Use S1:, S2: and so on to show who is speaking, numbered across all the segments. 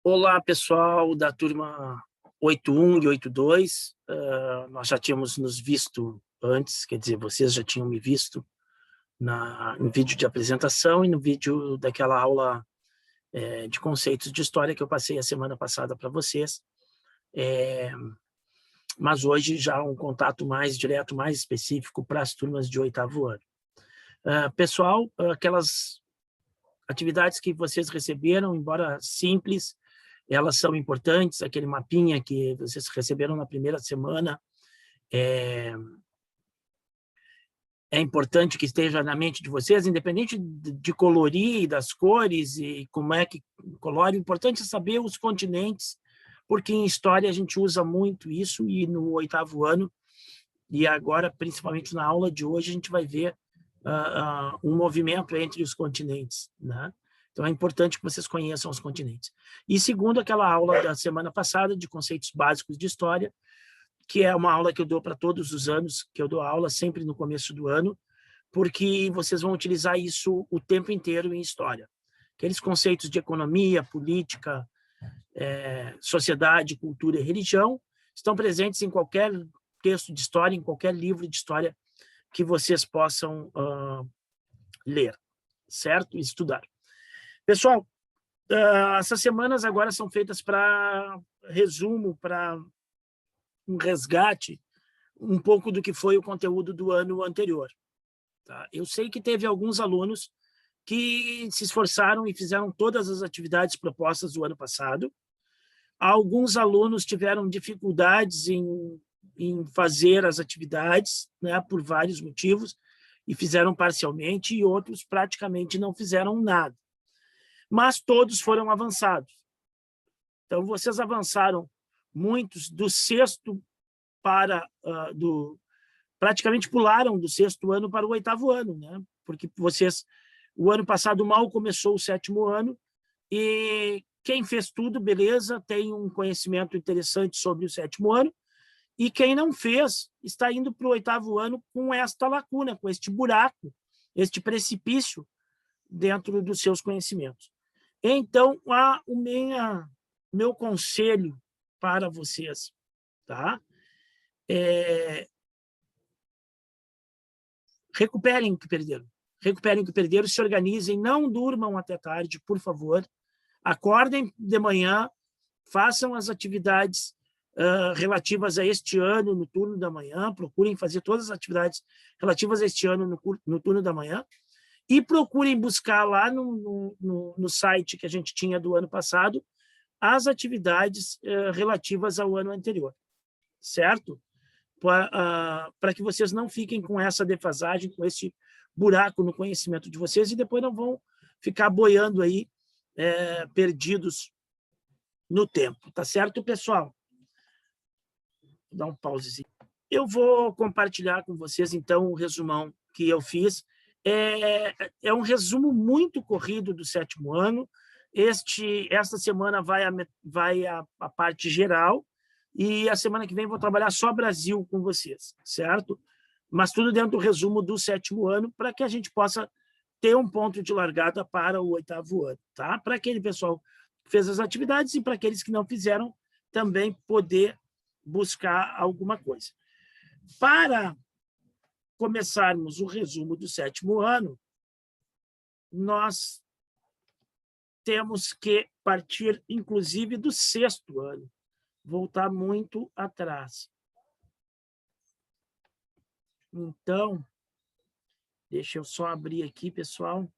S1: Olá, pessoal da turma 81 e 82. Nós já tínhamos nos visto antes, quer dizer, vocês já tinham me visto no vídeo de apresentação e no vídeo daquela aula de conceitos de história que eu passei a semana passada para vocês. Mas hoje já um contato mais direto, mais específico para as turmas de 8º ano. Pessoal, aquelas atividades que vocês receberam, embora simples, elas são importantes. Aquele mapinha que vocês receberam na primeira semana é importante que esteja na mente de vocês, independente de colorir, das cores e como é que colore. O importante é saber os continentes, porque em história a gente usa muito isso, e no 8º ano, e agora, principalmente na aula de hoje, a gente vai ver um movimento entre os continentes, né? Então, é importante que vocês conheçam os continentes. E segundo aquela aula da semana passada, de conceitos básicos de história, que é uma aula que eu dou para todos os anos, que eu dou aula sempre no começo do ano, porque vocês vão utilizar isso o tempo inteiro em história. Aqueles conceitos de economia, política, sociedade, cultura e religião estão presentes em qualquer texto de história, em qualquer livro de história que vocês possam ler, certo? E estudar. Pessoal, essas semanas agora são feitas para resumo, para um resgate um pouco do que foi o conteúdo do ano anterior. Tá? Eu sei que teve alguns alunos que se esforçaram e fizeram todas as atividades propostas do ano passado. Alguns alunos tiveram dificuldades em fazer as atividades, né, por vários motivos, e fizeram parcialmente, e outros praticamente não fizeram nada. Mas todos foram avançados. Então, vocês avançaram muitos do 6º para... praticamente pularam do 6º ano para o 8º ano, né? Porque vocês, o ano passado mal começou o 7º ano, e quem fez tudo, beleza, tem um conhecimento interessante sobre o 7º ano, e quem não fez está indo para o 8º ano com esta lacuna, com este buraco, este precipício dentro dos seus conhecimentos. Então, o meu conselho para vocês, tá? Recuperem o que perderam, se organizem, não durmam até tarde, por favor. Acordem de manhã, façam as atividades relativas a este ano no turno da manhã, procurem fazer todas as atividades relativas a este ano no turno da manhã, e procurem buscar lá no site que a gente tinha do ano passado as atividades relativas ao ano anterior, certo? Para que vocês não fiquem com essa defasagem, com esse buraco no conhecimento de vocês, e depois não vão ficar boiando aí, perdidos no tempo. Tá certo, pessoal? Vou dar um pausezinho. Eu vou compartilhar com vocês, então, o resumão que eu fiz. É um resumo muito corrido do 7º ano. Esta semana vai a parte geral, e a semana que vem vou trabalhar só Brasil com vocês, certo? Mas tudo dentro do resumo do 7º ano, para que a gente possa ter um ponto de largada para o 8º ano, tá? Para aquele pessoal que fez as atividades e para aqueles que não fizeram, também poder buscar alguma coisa. Para começarmos o resumo do 7º ano, nós temos que partir, inclusive, do 6º ano, voltar muito atrás. Então, deixa eu só abrir aqui, pessoal.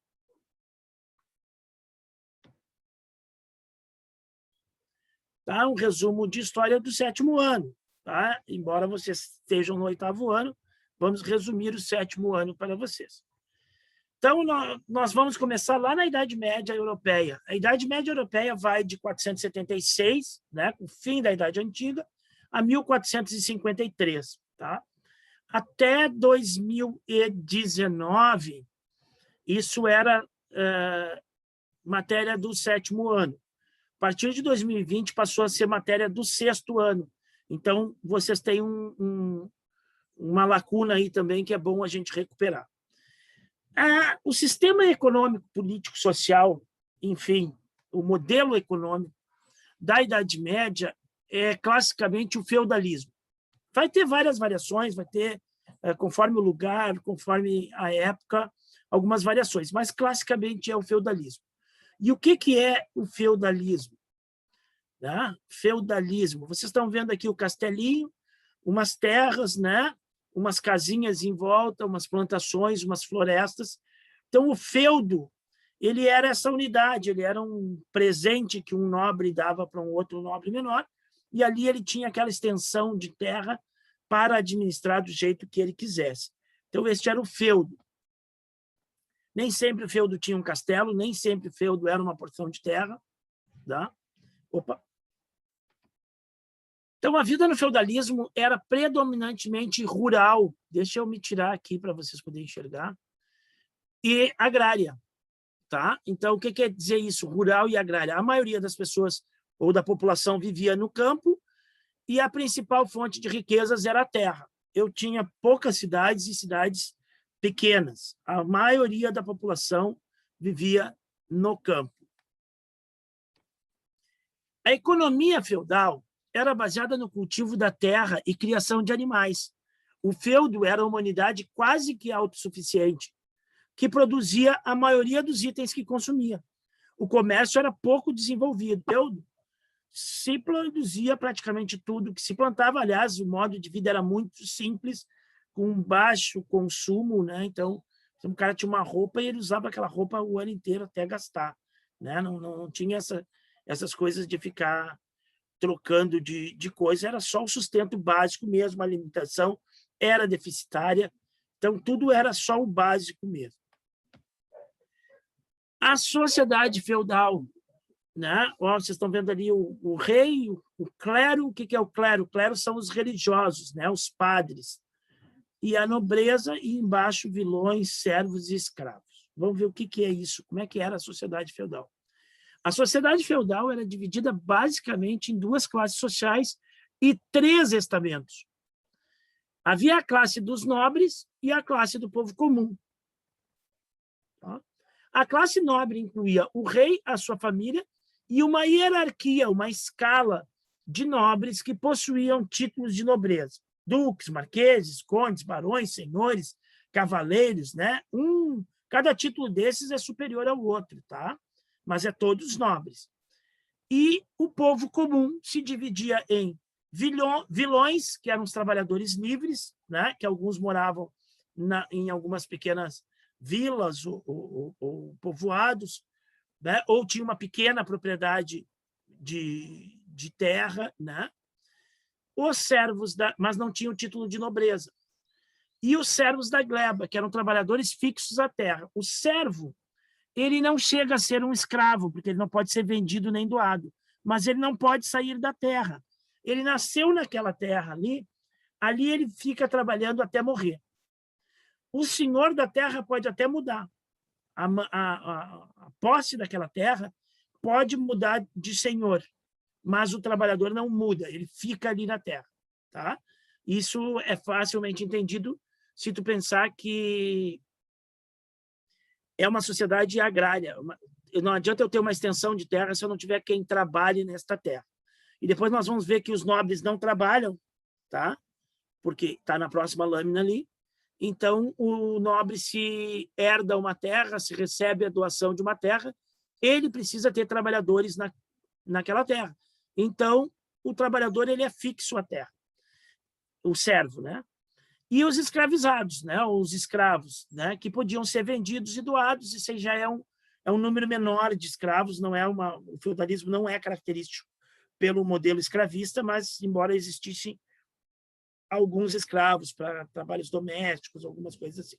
S1: Tá? Um resumo de história do 7º ano. Tá? Embora vocês estejam no 8º ano, vamos resumir o 7º ano para vocês. Então, nós vamos começar lá na Idade Média Europeia. A Idade Média Europeia vai de 476, né, com o fim da Idade Antiga, a 1453. Tá? Até 2019, isso era matéria do 7º ano. A partir de 2020, passou a ser matéria do 6º ano. Então, vocês têm uma lacuna aí também que é bom a gente recuperar. O sistema econômico, político, social, enfim, o modelo econômico da Idade Média é classicamente o feudalismo. Vai ter várias variações, vai ter, conforme o lugar, conforme a época, algumas variações, mas classicamente é o feudalismo. E o que é o feudalismo? Né? Feudalismo. Vocês estão vendo aqui o castelinho, umas terras, né? Umas casinhas em volta, umas plantações, umas florestas. Então, o feudo, ele era essa unidade, ele era um presente que um nobre dava para um outro nobre menor, e ali ele tinha aquela extensão de terra para administrar do jeito que ele quisesse. Então, este era o feudo. Nem sempre o feudo tinha um castelo, nem sempre o feudo era uma porção de terra. Tá? Opa! Então, a vida no feudalismo era predominantemente rural. Deixa eu me tirar aqui para vocês poderem enxergar. E agrária. Tá? Então, o que quer dizer isso? Rural e agrária. A maioria das pessoas ou da população vivia no campo e a principal fonte de riquezas era a terra. Eu tinha poucas cidades e cidades pequenas. A maioria da população vivia no campo. A economia feudal era baseada no cultivo da terra e criação de animais. O feudo era uma unidade quase que autossuficiente, que produzia a maioria dos itens que consumia. O comércio era pouco desenvolvido. O feudo se produzia praticamente tudo que se plantava. Aliás, o modo de vida era muito simples, com baixo consumo, né? Então, o cara tinha uma roupa e ele usava aquela roupa o ano inteiro até gastar, né? Não tinha essas coisas de ficar trocando de coisa, era só o sustento básico mesmo, a alimentação era deficitária, então tudo era só o básico mesmo. A sociedade feudal, né? Vocês estão vendo ali o rei, o clero. O que é o clero? O clero são os religiosos, né? Os padres. E a nobreza, e embaixo vilões, servos e escravos. Vamos ver o que é isso, como é que era a sociedade feudal. A sociedade feudal era dividida basicamente em duas classes sociais e 3 estamentos. Havia a classe dos nobres e a classe do povo comum. Tá? A classe nobre incluía o rei, a sua família, e uma hierarquia, uma escala de nobres que possuíam títulos de nobreza. Duques, marqueses, condes, barões, senhores, cavaleiros, né? Cada título desses é superior ao outro, tá? Mas é todos nobres. E o povo comum se dividia em vilões, que eram os trabalhadores livres, né? Que alguns moravam em algumas pequenas vilas ou povoados, né? Ou tinha uma pequena propriedade de terra, né? Os servos, mas não tinham título de nobreza. E os servos da gleba, que eram trabalhadores fixos à terra. O servo, ele não chega a ser um escravo, porque ele não pode ser vendido nem doado, mas ele não pode sair da terra. Ele nasceu naquela terra ali ele fica trabalhando até morrer. O senhor da terra pode até mudar. A posse daquela terra pode mudar de senhor, mas o trabalhador não muda, ele fica ali na terra. Tá? Isso é facilmente entendido se tu pensar que é uma sociedade agrária. Não adianta eu ter uma extensão de terra se eu não tiver quem trabalhe nesta terra. E depois nós vamos ver que os nobres não trabalham, tá? Porque está na próxima lâmina ali. Então, o nobre, se herda uma terra, se recebe a doação de uma terra, ele precisa ter trabalhadores naquela terra. Então, o trabalhador ele é fixo à terra, o servo, né? E os escravizados, né? Os escravos, né? Que podiam ser vendidos e doados. Isso aí já é um número menor de escravos. Não é o feudalismo não é característico pelo modelo escravista, mas embora existissem alguns escravos para trabalhos domésticos, algumas coisas assim.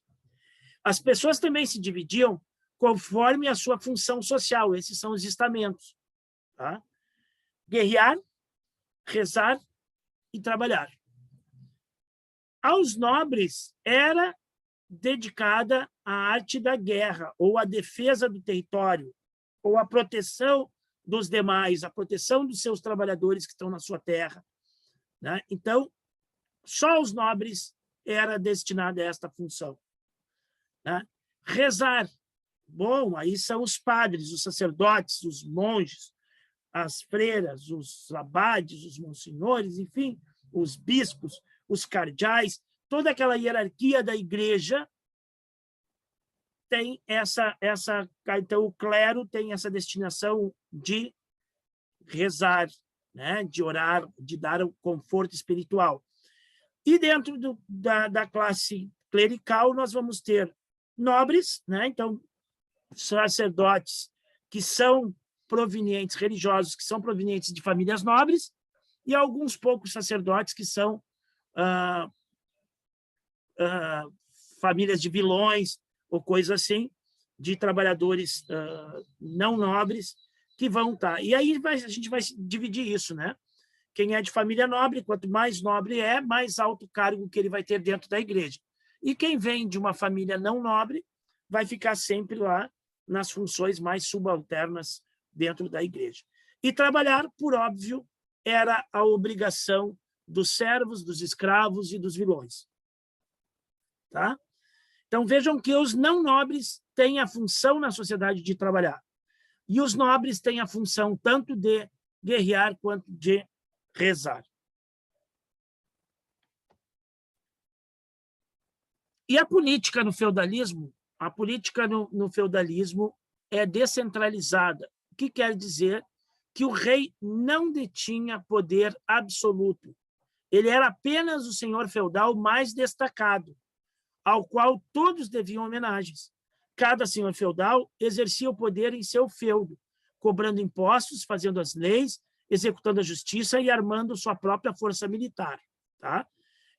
S1: As pessoas também se dividiam conforme a sua função social. Esses são os estamentos. Tá? Guerrear, rezar e trabalhar. Aos nobres era dedicada a arte da guerra, ou a defesa do território, ou a proteção dos demais, a proteção dos seus trabalhadores que estão na sua terra. Né? Então, só aos nobres era destinada a esta função. Né? Rezar. Bom, aí são os padres, os sacerdotes, os monges. as freiras, os abades, os monsenhores, enfim, os bispos, os cardeais, toda aquela hierarquia da igreja tem então o clero tem essa destinação de rezar, né, de orar, de dar o conforto espiritual. E dentro da classe clerical nós vamos ter nobres, né? Então sacerdotes que são provenientes, religiosos que são provenientes de famílias nobres, e alguns poucos sacerdotes que são famílias de vilões ou coisa assim, de trabalhadores não nobres que vão estar. E aí a gente vai dividir isso, né? Quem é de família nobre, quanto mais nobre é, mais alto cargo que ele vai ter dentro da igreja. E quem vem de uma família não nobre vai ficar sempre lá nas funções mais subalternas dentro da igreja. E trabalhar, por óbvio, era a obrigação dos servos, dos escravos e dos vilões. Tá? Então, vejam que os não nobres têm a função na sociedade de trabalhar. E os nobres têm a função tanto de guerrear quanto de rezar. E a política no feudalismo? A política no feudalismo é descentralizada. O que quer dizer? Que o rei não detinha poder absoluto. Ele era apenas o senhor feudal mais destacado, ao qual todos deviam homenagens. Cada senhor feudal exercia o poder em seu feudo, cobrando impostos, fazendo as leis, executando a justiça e armando sua própria força militar. Tá?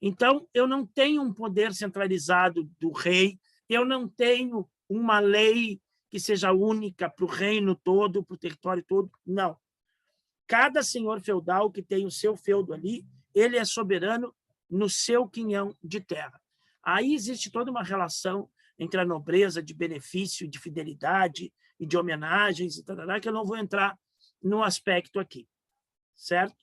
S1: Então, eu não tenho um poder centralizado do rei, eu não tenho uma lei que seja única para o reino todo, para o território todo, não. Cada senhor feudal que tem o seu feudo ali, ele é soberano no seu quinhão de terra. Aí existe toda uma relação entre a nobreza de benefício, de fidelidade e de homenagens, e tal, que eu não vou entrar no aspecto aqui, certo?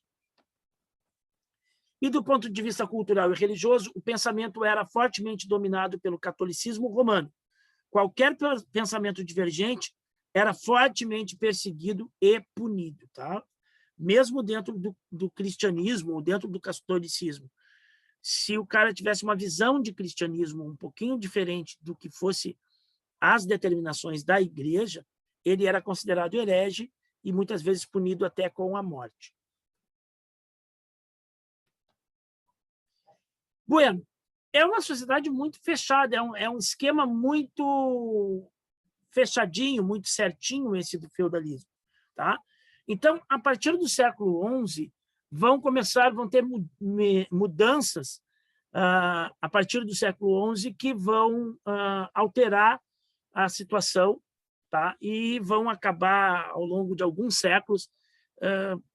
S1: E do ponto de vista cultural e religioso, o pensamento era fortemente dominado pelo catolicismo romano. Qualquer pensamento divergente era fortemente perseguido e punido, tá? Mesmo dentro do cristianismo ou dentro do catolicismo. Se o cara tivesse uma visão de cristianismo um pouquinho diferente do que fosse as determinações da igreja, ele era considerado herege e muitas vezes punido até com a morte. Bueno, é uma sociedade muito fechada, é um esquema muito fechadinho, muito certinho esse do feudalismo. Tá? Então, a partir do século XI, vão ter mudanças a partir do século XI que vão alterar a situação, tá? E vão acabar, ao longo de alguns séculos,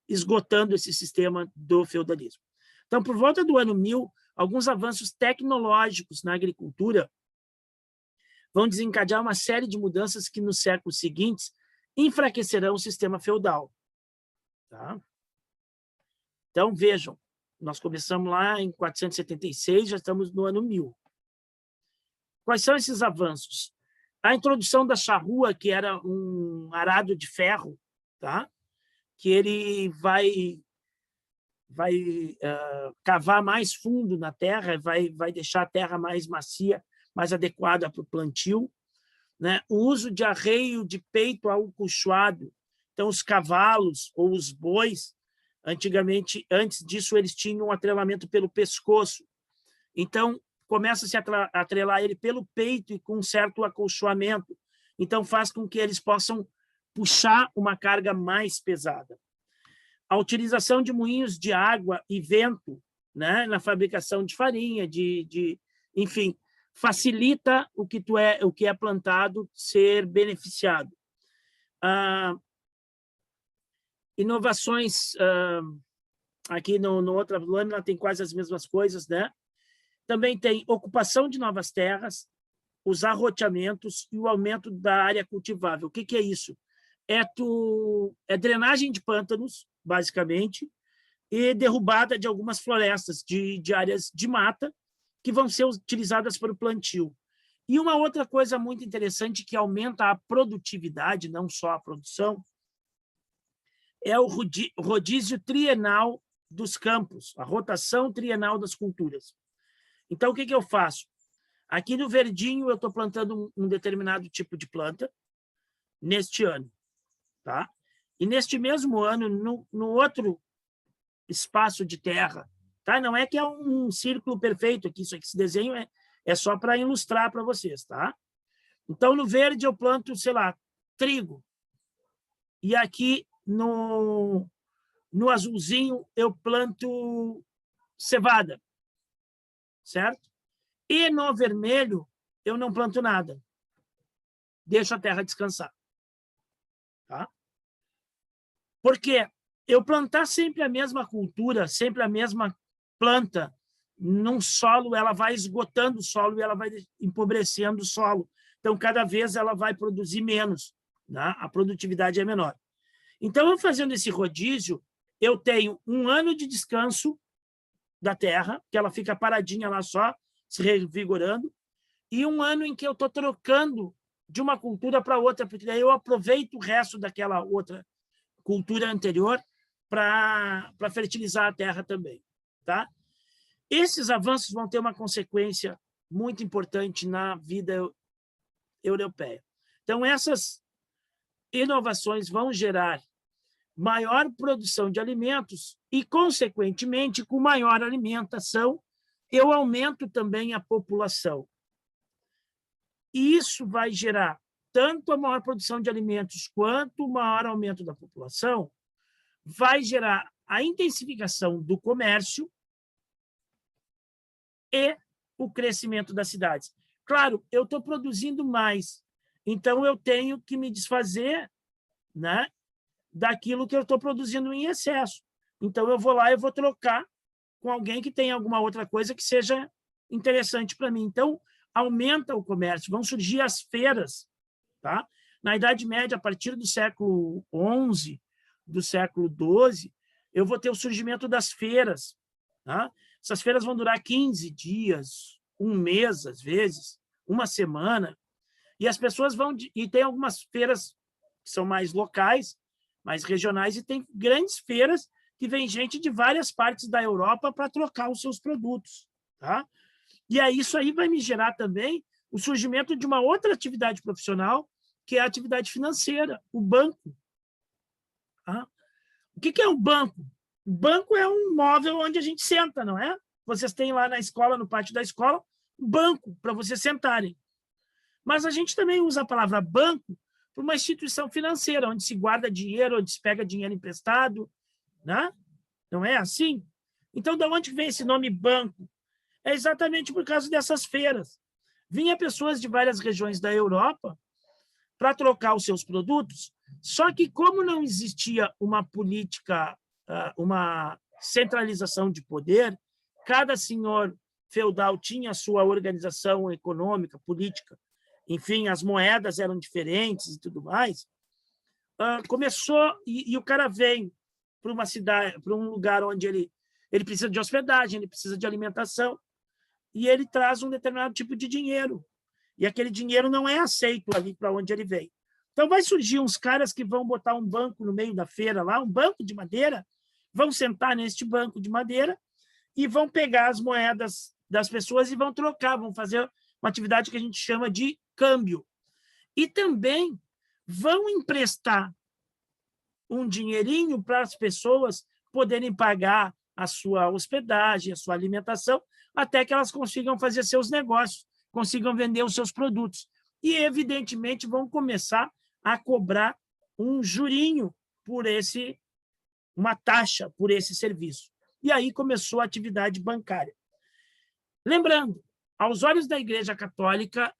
S1: esgotando esse sistema do feudalismo. Então, por volta do ano 1000, alguns avanços tecnológicos na agricultura vão desencadear uma série de mudanças que, nos séculos seguintes, enfraquecerão o sistema feudal. Tá? Então, vejam, nós começamos lá em 476, já estamos no ano 1000. Quais são esses avanços? A introdução da charrua, que era um arado de ferro, tá? Que ele vai cavar mais fundo na terra, vai deixar a terra mais macia, mais adequada para o plantio. Né? O uso de arreio de peito alcochoado. Então, os cavalos ou os bois, antigamente, antes disso, eles tinham um atrelamento pelo pescoço. Então, começa-se a atrelar ele pelo peito e com um certo acolchoamento. Então, faz com que eles possam puxar uma carga mais pesada. A utilização de moinhos de água e vento, né, na fabricação de farinha, enfim, facilita o que é plantado ser beneficiado. Inovações, aqui no outra lâmina tem quase as mesmas coisas, né? Também tem ocupação de novas terras, os arroteamentos e o aumento da área cultivável. O que é isso? É drenagem de pântanos, basicamente, e derrubada de algumas florestas, de áreas de mata, que vão ser utilizadas para o plantio. E uma outra coisa muito interessante que aumenta a produtividade, não só a produção, é o rodízio trienal dos campos, a rotação trienal das culturas. Então, o que eu faço? Aqui no verdinho, eu estou plantando um determinado tipo de planta neste ano. Tá? E neste mesmo ano, no outro espaço de terra, tá? Não é que é um círculo perfeito aqui, isso aqui, esse desenho é só para ilustrar para vocês. Tá? Então, no verde, eu planto, sei lá, trigo. E aqui no azulzinho, eu planto cevada. Certo? E no vermelho, eu não planto nada. Deixo a terra descansar. Tá? Porque eu plantar sempre a mesma cultura, sempre a mesma planta, num solo, ela vai esgotando o solo e ela vai empobrecendo o solo. Então, cada vez ela vai produzir menos. Né? A produtividade é menor. Então, eu fazendo esse rodízio, eu tenho um ano de descanso da terra, que ela fica paradinha lá só, se revigorando, e um ano em que eu estou trocando de uma cultura para outra, porque daí eu aproveito o resto daquela outra cultura anterior para fertilizar a terra também. Tá? Esses avanços vão ter uma consequência muito importante na vida europeia. Então, essas inovações vão gerar maior produção de alimentos e, consequentemente, com maior alimentação, eu aumento também a população. E isso vai gerar tanto a maior produção de alimentos quanto o maior aumento da população, vai gerar a intensificação do comércio e o crescimento das cidades. Claro, eu estou produzindo mais, então eu tenho que me desfazer, né, daquilo que eu estou produzindo em excesso. Então, eu vou lá e vou trocar com alguém que tem alguma outra coisa que seja interessante para mim. Então, aumenta o comércio, vão surgir as feiras. Tá? Na Idade Média, a partir do século XI, do século XII, eu vou ter o surgimento das feiras. Tá? Essas feiras vão durar 15 dias, um mês, às vezes, uma semana, e as pessoas vão... E tem algumas feiras que são mais locais, mais regionais, e tem grandes feiras que vem gente de várias partes da Europa para trocar os seus produtos. Tá? E aí, isso aí vai me gerar também o surgimento de uma outra atividade profissional, que é a atividade financeira, o banco. Tá? O que é um banco? O banco é um móvel onde a gente senta, não é? Vocês têm lá na escola, no pátio da escola, um banco para vocês sentarem. Mas a gente também usa a palavra banco para uma instituição financeira, onde se guarda dinheiro, onde se pega dinheiro emprestado, né? Não é assim? Então, de onde vem esse nome banco? É exatamente por causa dessas feiras. Vinha pessoas de várias regiões da Europa para trocar os seus produtos, só que como não existia uma política, uma centralização de poder, cada senhor feudal tinha a sua organização econômica, política, enfim, as moedas eram diferentes e tudo mais, começou, e o cara vem para uma cidade, para um lugar onde ele precisa de hospedagem, ele precisa de alimentação, e ele traz um determinado tipo de dinheiro, e aquele dinheiro não é aceito ali para onde ele vem. Então, vai surgir uns caras que vão botar um banco no meio da feira lá, um banco de madeira, vão sentar neste banco de madeira e vão pegar as moedas das pessoas e vão trocar, vão fazer uma atividade que a gente chama de câmbio. E também vão emprestar um dinheirinho para as pessoas poderem pagar a sua hospedagem, a sua alimentação, até que elas consigam fazer seus negócios, consigam vender os seus produtos. E, evidentemente, vão começar a cobrar um jurinho por uma taxa por esse serviço. E aí começou a atividade bancária. Lembrando, aos olhos da Igreja Católica,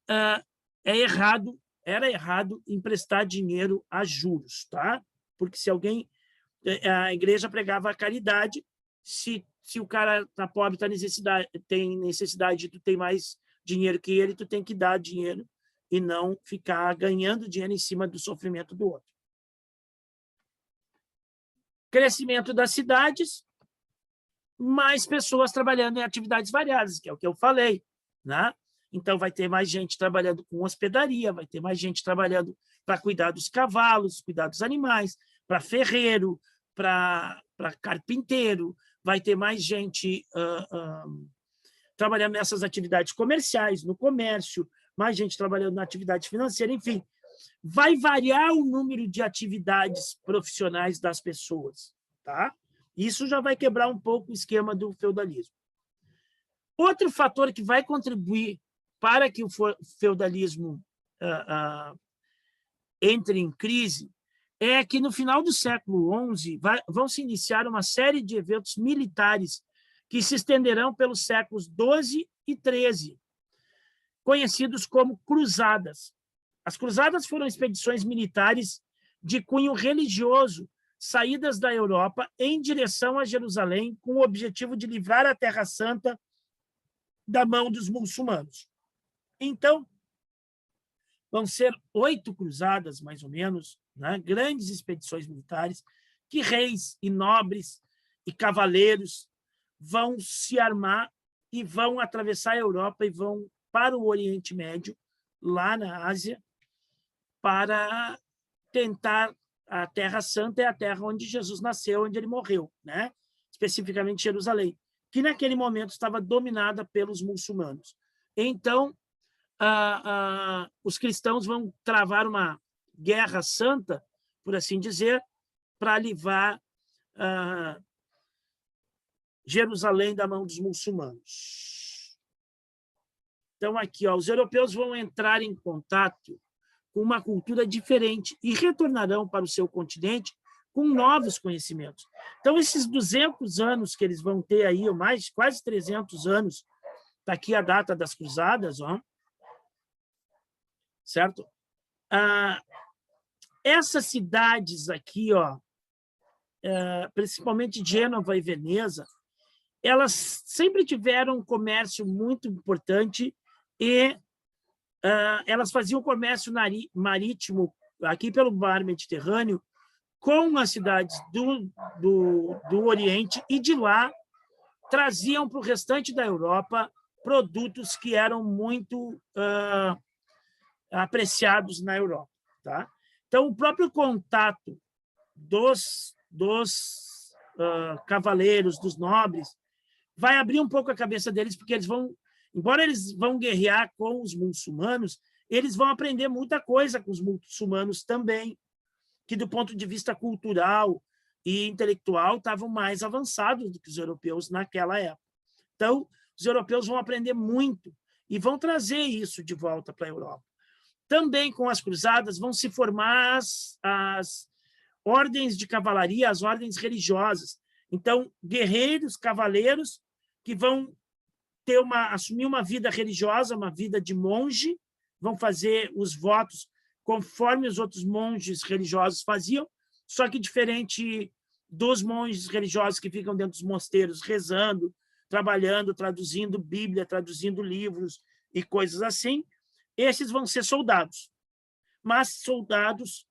S1: era errado emprestar dinheiro a juros, tá? Porque se alguém... A Igreja pregava a caridade, se o cara está pobre, tem necessidade, tu tem mais dinheiro que ele, tu tem que dar dinheiro e não ficar ganhando dinheiro em cima do sofrimento do outro. Crescimento das cidades, mais pessoas trabalhando em atividades variadas, que é o que eu falei, né? Então, vai ter mais gente trabalhando com hospedaria, vai ter mais gente trabalhando para cuidar dos cavalos, cuidar dos animais, para ferreiro, para carpinteiro, vai ter mais gente trabalhando nessas atividades comerciais, no comércio, mais gente trabalhando na atividade financeira, enfim. Vai variar o número de atividades profissionais das pessoas, tá? Isso já vai quebrar um pouco o esquema do feudalismo. Outro fator que vai contribuir para que o feudalismo entre em crise é que, no final do século XI, vão se iniciar uma série de eventos militares que se estenderão pelos séculos XII e XIII, conhecidos como cruzadas. As cruzadas foram expedições militares de cunho religioso, saídas da Europa em direção a Jerusalém, com o objetivo de livrar a Terra Santa da mão dos muçulmanos. Então, vão ser 8 cruzadas, mais ou menos, né? Grandes expedições militares, que reis e nobres e cavaleiros vão se armar e vão atravessar a Europa e vão para o Oriente Médio, lá na Ásia, para tentar. A Terra Santa é a terra onde Jesus nasceu, onde ele morreu, né? Especificamente Jerusalém, que naquele momento estava dominada pelos muçulmanos. Então, os cristãos vão travar uma guerra santa, por assim dizer, para livrar Jerusalém da mão dos muçulmanos. Então, aqui, ó, os europeus vão entrar em contato com uma cultura diferente e retornarão para o seu continente com novos conhecimentos. Então, esses 200 anos que eles vão ter aí, ou mais, quase 300 anos, está aqui a data das cruzadas, ó, certo? Essas cidades aqui, ó, principalmente Gênova e Veneza, elas sempre tiveram um comércio muito importante e elas faziam comércio marítimo aqui pelo mar Mediterrâneo com as cidades do Oriente e de lá traziam para o restante da Europa produtos que eram muito apreciados na Europa, tá? Então, o próprio contato dos cavaleiros, dos nobres, vai abrir um pouco a cabeça deles, porque eles vão, embora eles vão guerrear com os muçulmanos, eles vão aprender muita coisa com os muçulmanos também, que do ponto de vista cultural e intelectual estavam mais avançados do que os europeus naquela época. Então, os europeus vão aprender muito e vão trazer isso de volta para a Europa. Também com as cruzadas vão se formar as ordens de cavalaria, as ordens religiosas. Então, guerreiros, cavaleiros que vão assumir uma vida religiosa, uma vida de monge, vão fazer os votos conforme os outros monges religiosos faziam, só que diferente dos monges religiosos que ficam dentro dos mosteiros rezando, trabalhando, traduzindo Bíblia, traduzindo livros e coisas assim, esses vão ser soldados, mas soldados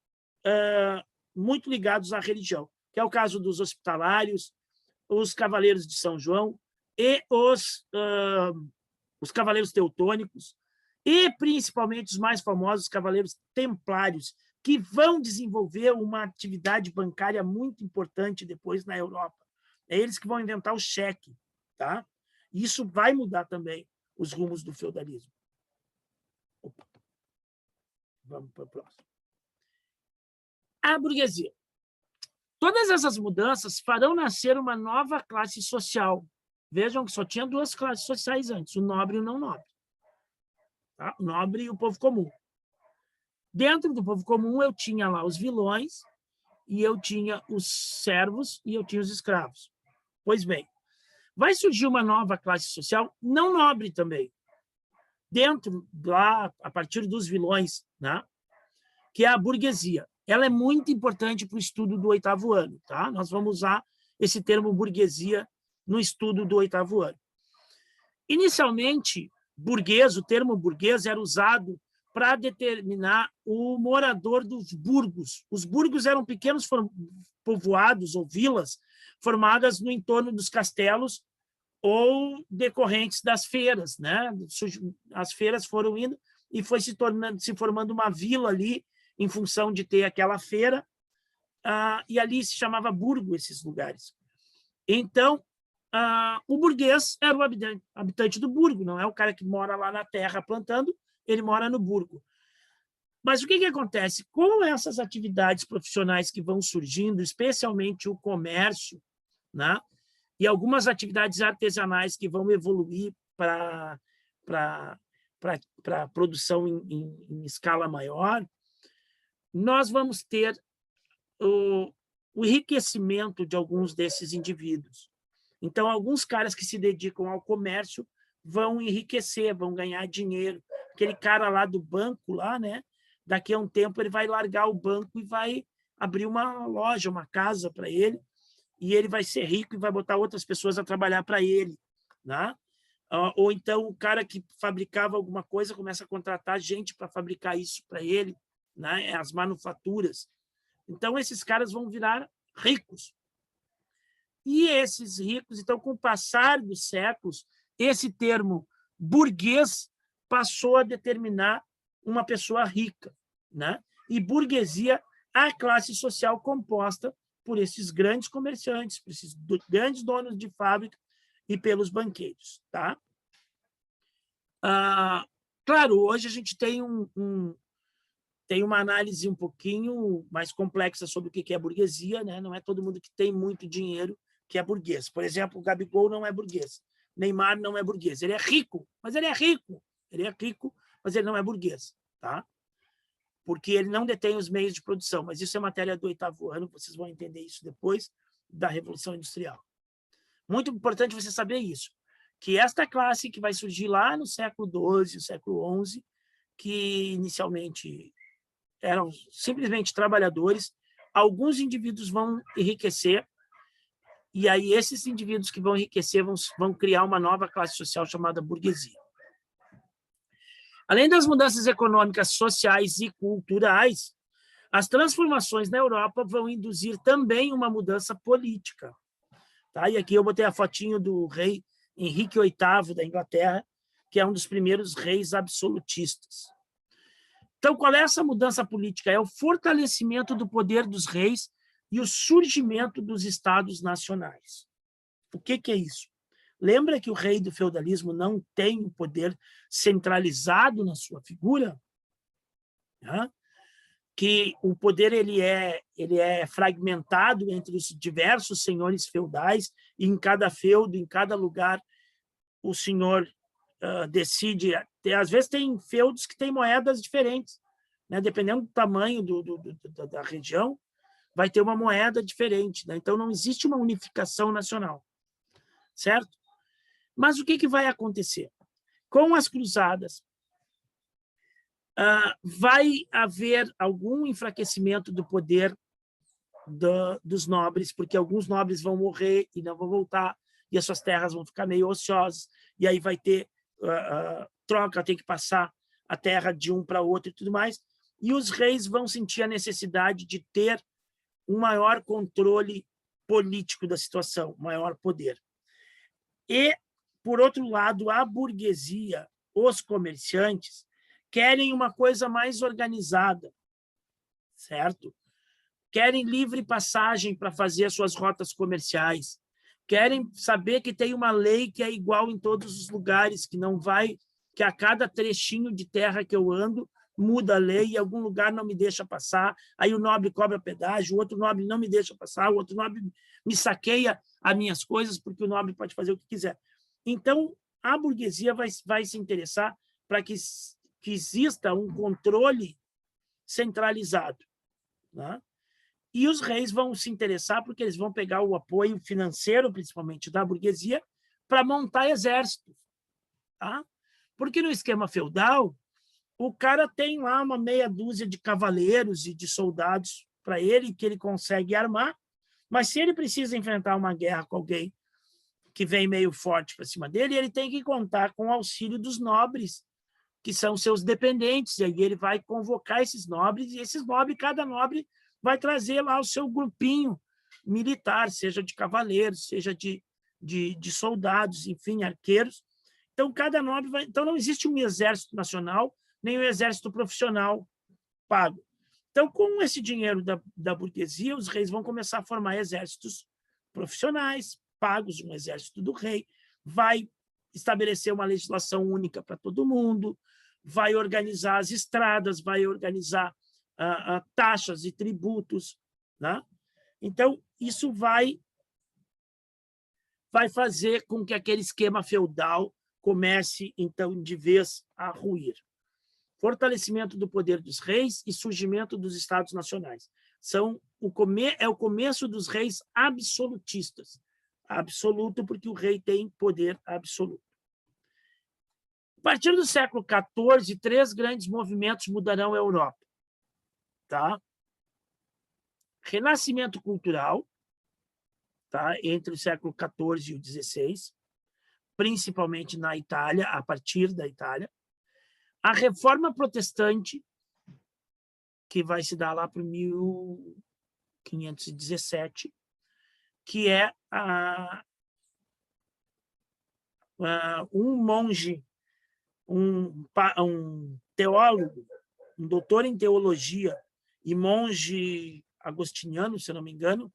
S1: muito ligados à religião, que é o caso dos hospitalários, os cavaleiros de São João e os cavaleiros teutônicos, e principalmente os mais famosos cavaleiros templários, que vão desenvolver uma atividade bancária muito importante depois na Europa. É eles que vão inventar o cheque, tá? Isso vai mudar também os rumos do feudalismo. Opa. Vamos para o próximo. A burguesia. Todas essas mudanças farão nascer uma nova classe social. Vejam que só tinha 2 classes sociais antes, o nobre e o não nobre. Tá? O nobre e o povo comum. Dentro do povo comum, eu tinha lá os vilões, e eu tinha os servos, e eu tinha os escravos. Pois bem, vai surgir uma nova classe social não nobre também, dentro lá, a partir dos vilões, né? Que é a burguesia. Ela é muito importante para o estudo do 8º ano. Tá? Nós vamos usar esse termo burguesia no estudo do 8º ano. Inicialmente, burguês, o termo burguês era usado para determinar o morador dos burgos. Os burgos eram pequenos povoados ou vilas formadas no entorno dos castelos ou decorrentes das feiras, né? As feiras foram indo e foi se formando uma vila ali em função de ter aquela feira, e ali se chamava burgo esses lugares. Então, o burguês era o habitante do burgo, não é o cara que mora lá na terra plantando, ele mora no burgo. Mas o que acontece? Com essas atividades profissionais que vão surgindo, especialmente o comércio, né? E algumas atividades artesanais que vão evoluir para produção em escala maior, nós vamos ter o enriquecimento de alguns desses indivíduos. Então, alguns caras que se dedicam ao comércio vão enriquecer, vão ganhar dinheiro. Aquele cara lá do banco, lá, né? Daqui a um tempo ele vai largar o banco e vai abrir uma loja, uma casa para ele, e ele vai ser rico e vai botar outras pessoas a trabalhar para ele, né? Ou então o cara que fabricava alguma coisa começa a contratar gente para fabricar isso para ele, né? As manufaturas. Então, esses caras vão virar ricos. E esses ricos, então, com o passar dos séculos, esse termo burguês passou a determinar uma pessoa rica, né? E burguesia, a classe social composta por esses grandes comerciantes, por esses grandes donos de fábrica e pelos banqueiros, tá? Claro, hoje a gente tem tem uma análise um pouquinho mais complexa sobre o que é burguesia, né? Não é todo mundo que tem muito dinheiro que é burguês. Por exemplo, o Gabigol não é burguês. Neymar não é burguês. Ele é rico, mas ele é rico. Ele é rico, mas ele não é burguês, tá? Porque ele não detém os meios de produção. Mas isso é matéria do 8º ano, vocês vão entender isso depois da Revolução Industrial. Muito importante você saber isso, que esta classe que vai surgir lá no século XII, século XI, que inicialmente eram simplesmente trabalhadores, alguns indivíduos vão enriquecer, e aí esses indivíduos que vão enriquecer vão criar uma nova classe social chamada burguesia. Além das mudanças econômicas, sociais e culturais, as transformações na Europa vão induzir também uma mudança política. Tá? E aqui eu botei a fotinho do rei Henrique VIII da Inglaterra, que é um dos primeiros reis absolutistas. Então, qual é essa mudança política? É o fortalecimento do poder dos reis e o surgimento dos estados nacionais. O que é isso? Lembra que o rei do feudalismo não tem o poder centralizado na sua figura? Que o poder ele é fragmentado entre os diversos senhores feudais, e em cada feudo, em cada lugar, o senhor decide. Às vezes tem feudos que têm moedas diferentes, né? Dependendo do tamanho da região, vai ter uma moeda diferente, né? Então não existe uma unificação nacional, certo? Mas o que vai acontecer? Com as cruzadas, vai haver algum enfraquecimento do poder dos nobres, porque alguns nobres vão morrer e não vão voltar, e as suas terras vão ficar meio ociosas, e aí vai ter troca, tem que passar a terra de um para outro e tudo mais, e os reis vão sentir a necessidade de ter um maior controle político da situação, maior poder. E, por outro lado, a burguesia, os comerciantes, querem uma coisa mais organizada, certo? Querem livre passagem para fazer as suas rotas comerciais, querem saber que tem uma lei que é igual em todos os lugares, que não vai, que a cada trechinho de terra que eu ando, muda a lei, e algum lugar não me deixa passar, aí o nobre cobra pedágio, o outro nobre não me deixa passar, o outro nobre me saqueia as minhas coisas, porque o nobre pode fazer o que quiser. Então, a burguesia vai se interessar para que exista um controle centralizado, né? E os reis vão se interessar porque eles vão pegar o apoio financeiro, principalmente da burguesia, para montar exércitos. Tá? Porque no esquema feudal, o cara tem lá uma meia dúzia de cavaleiros e de soldados para ele, que ele consegue armar, mas se ele precisa enfrentar uma guerra com alguém que vem meio forte para cima dele, ele tem que contar com o auxílio dos nobres, que são seus dependentes, e aí ele vai convocar esses nobres, e esses nobres, cada nobre vai trazer lá o seu grupinho militar, seja de cavaleiros, seja de soldados, enfim, arqueiros. Então, cada nobre vai... Então, não existe um exército nacional, nem um exército profissional pago. Então, com esse dinheiro da burguesia, os reis vão começar a formar exércitos profissionais, pagos, um exército do rei, vai estabelecer uma legislação única para todo mundo, vai organizar as estradas, vai organizar taxas e tributos, né? Então, isso vai fazer com que aquele esquema feudal comece, então, de vez a ruir. Fortalecimento do poder dos reis e surgimento dos estados nacionais. É o começo dos reis absolutistas. Absoluto porque o rei tem poder absoluto. A partir do século XIV, 3 grandes movimentos mudarão a Europa. Tá? Renascimento cultural, tá? Entre o século XIV e o XVI, principalmente na Itália, a partir da Itália. A reforma protestante, que vai se dar lá para 1517, que é um monge, um teólogo, um doutor em teologia e monge agostiniano, se não me engano,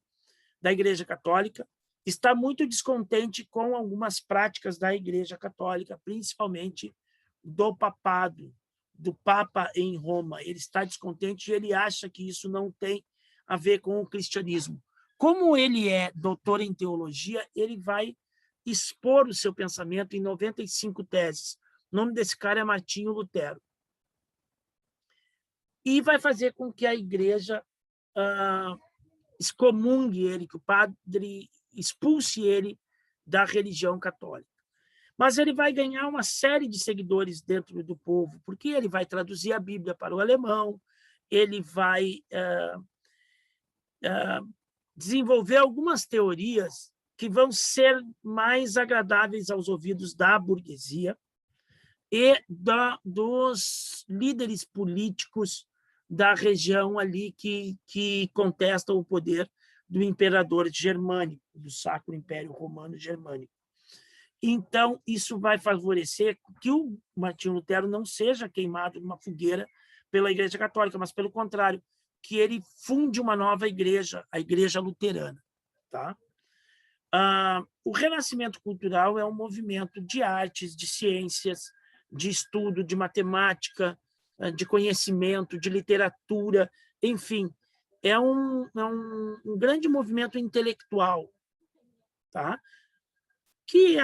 S1: da Igreja Católica, está muito descontente com algumas práticas da Igreja Católica, principalmente do papado, do Papa em Roma. Ele está descontente e ele acha que isso não tem a ver com o cristianismo. Como ele é doutor em teologia, ele vai expor o seu pensamento em 95 teses. O nome desse cara é Martinho Lutero. E vai fazer com que a igreja excomungue ele, que o padre expulse ele da religião católica. Mas ele vai ganhar uma série de seguidores dentro do povo, porque ele vai traduzir a Bíblia para o alemão, ele vai desenvolver algumas teorias que vão ser mais agradáveis aos ouvidos da burguesia e dos líderes políticos da região ali que contestam o poder do imperador germânico, do Sacro Império Romano Germânico. Então, isso vai favorecer que o Martinho Lutero não seja queimado numa fogueira pela Igreja Católica, mas, pelo contrário, que ele funde uma nova igreja, a Igreja Luterana. Tá? O Renascimento Cultural é um movimento de artes, de ciências, de estudo, de matemática, de conhecimento, de literatura, enfim, é um grande movimento intelectual, tá? Que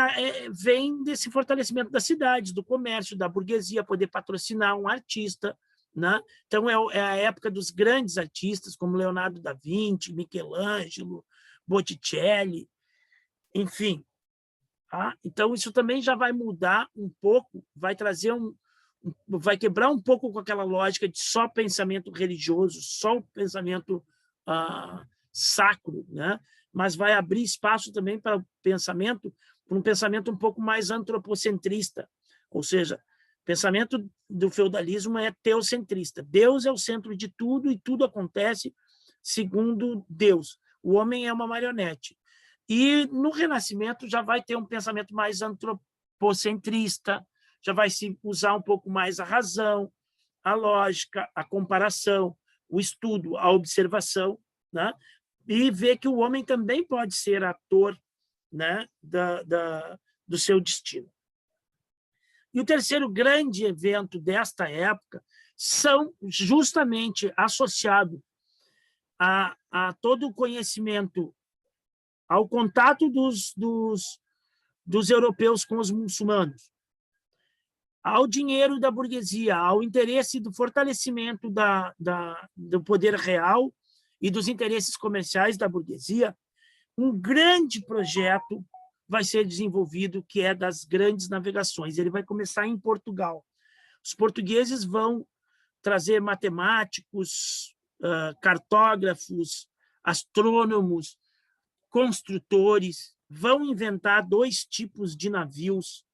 S1: vem desse fortalecimento das cidades, do comércio, da burguesia, poder patrocinar um artista. Né? Então, é a época dos grandes artistas, como Leonardo da Vinci, Michelangelo, Botticelli, enfim. Tá? Então, isso também já vai mudar um pouco, vai trazer vai quebrar um pouco com aquela lógica de só pensamento religioso, só o pensamento sacro, né? Mas vai abrir espaço também para um pensamento um pouco mais antropocentrista, ou seja, o pensamento do feudalismo é teocentrista. Deus é o centro de tudo e tudo acontece segundo Deus. O homem é uma marionete. E no Renascimento já vai ter um pensamento mais antropocentrista, já vai se usar um pouco mais a razão, a lógica, a comparação, o estudo, a observação, né? E ver que o homem também pode ser ator, né, do seu destino. E o terceiro grande evento desta época são justamente associado a todo o conhecimento, ao contato dos europeus com os muçulmanos, ao dinheiro da burguesia, ao interesse do fortalecimento do poder real e dos interesses comerciais da burguesia, um grande projeto vai ser desenvolvido, que é das grandes navegações. Ele vai começar em Portugal. Os portugueses vão trazer matemáticos, cartógrafos, astrônomos, construtores, vão inventar 2 tipos de navios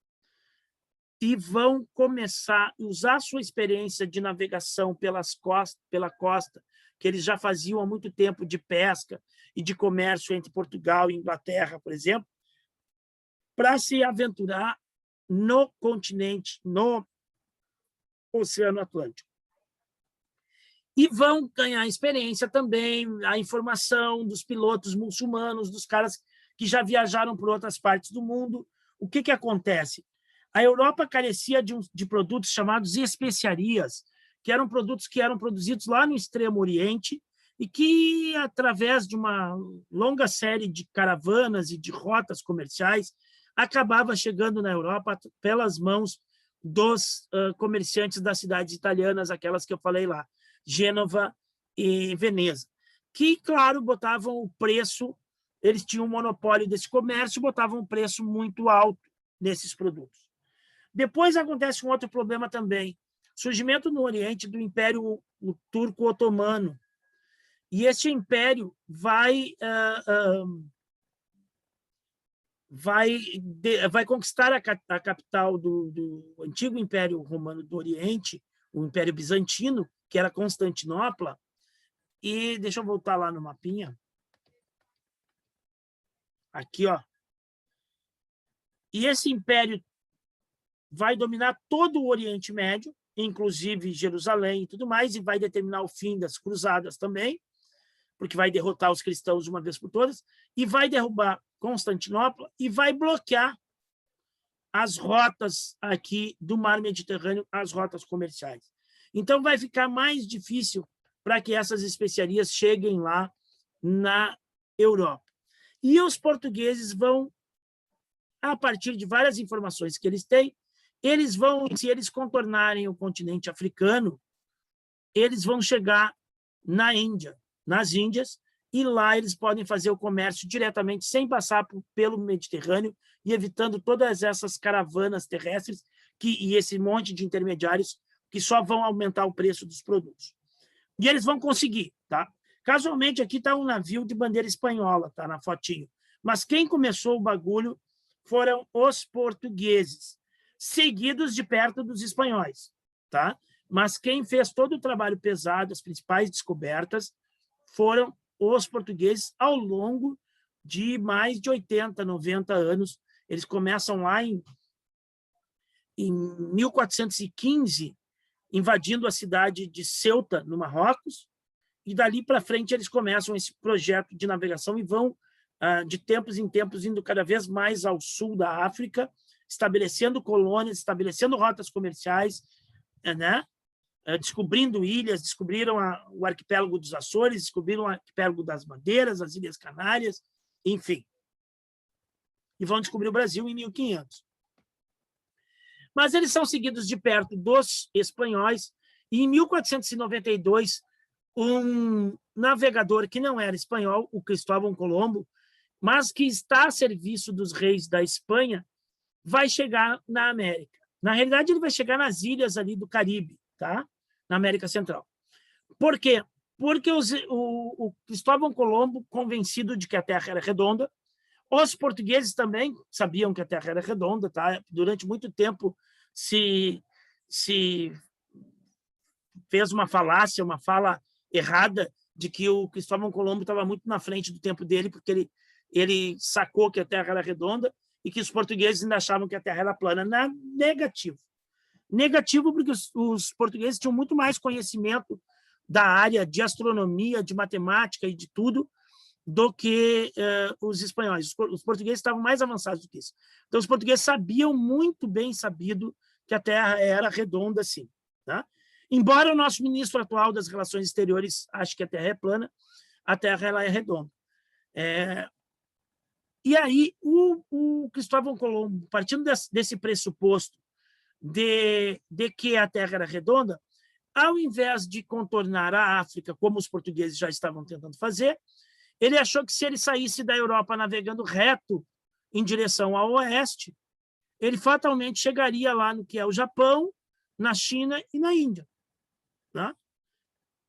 S1: e vão começar a usar sua experiência de navegação pela costa, que eles já faziam há muito tempo, de pesca e de comércio entre Portugal e Inglaterra, por exemplo, para se aventurar no continente, no Oceano Atlântico. E vão ganhar experiência também, a informação dos pilotos muçulmanos, dos caras que já viajaram por outras partes do mundo. O que acontece? A Europa carecia de produtos chamados especiarias, que eram produtos que eram produzidos lá no Extremo Oriente e que, através de uma longa série de caravanas e de rotas comerciais, acabava chegando na Europa pelas mãos dos comerciantes das cidades italianas, aquelas que eu falei lá, Gênova e Veneza, que, claro, botavam o preço, eles tinham um monopólio desse comércio, botavam um preço muito alto nesses produtos. Depois acontece um outro problema também, surgimento no Oriente do Império Turco-Otomano, e este império vai conquistar a capital do antigo Império Romano do Oriente, o Império Bizantino, que era Constantinopla, e deixa eu voltar lá no mapinha. Aqui, ó. E esse império vai dominar todo o Oriente Médio, inclusive Jerusalém e tudo mais, e vai determinar o fim das cruzadas também, porque vai derrotar os cristãos de uma vez por todas, e vai derrubar Constantinopla e vai bloquear as rotas aqui do Mar Mediterrâneo, as rotas comerciais. Então, vai ficar mais difícil para que essas especiarias cheguem lá na Europa. E os portugueses vão, a partir de várias informações que eles têm, eles vão, se eles contornarem o continente africano, eles vão chegar na Índia, nas Índias, e lá eles podem fazer o comércio diretamente, sem passar pelo Mediterrâneo e evitando todas essas caravanas terrestres e esse monte de intermediários que só vão aumentar o preço dos produtos. E eles vão conseguir, tá? Casualmente, aqui está um navio de bandeira espanhola, tá na fotinho. Mas quem começou o bagulho foram os portugueses, seguidos de perto dos espanhóis, tá? Mas quem fez todo o trabalho pesado, as principais descobertas, foram os portugueses ao longo de mais de 80, 90 anos. Eles começam lá em 1415, invadindo a cidade de Ceuta, no Marrocos, e dali para frente eles começam esse projeto de navegação e vão, de tempos em tempos, indo cada vez mais ao sul da África, estabelecendo colônias, estabelecendo rotas comerciais, né? Descobrindo ilhas, descobriram o arquipélago dos Açores, descobriram o arquipélago das Madeiras, as Ilhas Canárias, enfim. E vão descobrir o Brasil em 1500. Mas eles são seguidos de perto dos espanhóis, e em 1492, um navegador que não era espanhol, o Cristóvão Colombo, mas que está a serviço dos reis da Espanha, vai chegar na América. Na realidade, ele vai chegar nas ilhas ali do Caribe, tá? Na América Central. Por quê? Porque o Cristóvão Colombo, convencido de que a Terra era redonda, os portugueses também sabiam que a Terra era redonda, tá? Durante muito tempo se fez uma falácia, uma fala errada de que o Cristóvão Colombo estava muito na frente do tempo dele, porque ele sacou que a Terra era redonda e que os portugueses ainda achavam que a Terra era plana. Negativo. Negativo porque os portugueses tinham muito mais conhecimento da área de astronomia, de matemática e de tudo do que os espanhóis. Os portugueses estavam mais avançados do que isso. Então, os portugueses sabiam, muito bem sabido, que a Terra era redonda, sim. Tá? Embora o nosso ministro atual das Relações Exteriores ache que a Terra é plana, a Terra ela é redonda. E aí, o Cristóvão Colombo, partindo desse pressuposto de que a Terra era redonda, ao invés de contornar a África, como os portugueses já estavam tentando fazer, ele achou que se ele saísse da Europa navegando reto em direção ao oeste, ele fatalmente chegaria lá no que é o Japão, na China e na Índia. Tá?